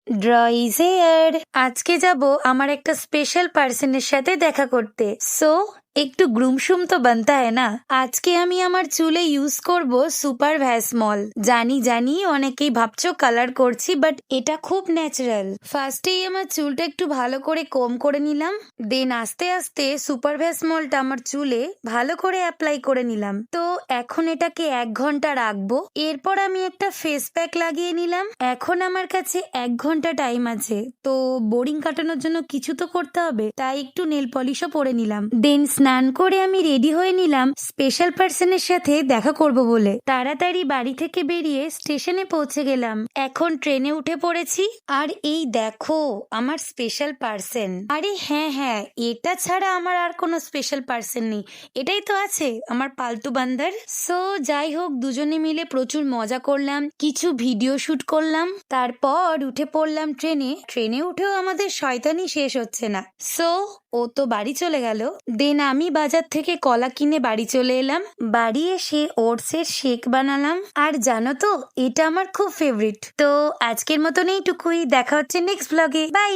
Draw is here. আজকে যাব আমার একটা স্পেশাল পার্সনের সাথে দেখা করতে। সো একটু গ্রুমসুম তো বানতা है না। আজকে আমি আমার চুলে ইউজ করব সুপার ভ্যাসমল। জানি অনেকেই ভাবছো কালার করছি, বাট এটা খুব ন্যাচারাল। ফার্স্টেই আমার চুলটা একটু ভালো করে কম করে নিলাম, দেন আস্তে আস্তে সুপার ভ্যাসমলটা আমার চুলে ভালো করে অ্যাপ্লাই করে নিলাম। তো এখন এটাকে 1 ঘন্টা রাখবো। এরপর আমি একটা ফেস প্যাক লাগিয়ে নিলাম। এখন আমার কাছে 1 ঘন্টা টাইম আছে, তো বোরিং কাটানোর জন্য কিছু তো করতে হবে, তাই একটু নেল পলিশও পরে নিলাম। দেন স্নান করে আমি রেডি হয়ে নিলাম স্পেশাল পার্সনের সাথে দেখা করব বলে। তাড়াতাড়ি বাড়ি থেকে বেরিয়ে স্টেশনে পৌঁছে গেলাম। এখন ট্রেনে উঠে পড়েছি। আর এই দেখো আমার স্পেশাল পার্সন। আরে হ্যাঁ, এটা ছাড়া আমার আর কোনো স্পেশাল পার্সন নেই, এটাই তো আছে আমার পালতু বান্দার। সো যাই হোক, দুজনে মিলে প্রচুর মজা করলাম, কিছু ভিডিও শুট করলাম, তারপর উঠে পড়লাম ট্রেনে উঠেও আমাদের শয়তানি শেষ হচ্ছে না। সো ও তো বাড়ি চলে গেল। দেন আমি বাজার থেকে কলা কিনে বাড়ি চলে এলাম। বাড়ি এসে ওটসের শেক বানালাম। আর জানো তো, এটা আমার খুব ফেভারিট। তো আজকের মতন এইটুকুই, দেখা হচ্ছে নেক্সট ব্লগে। বাই।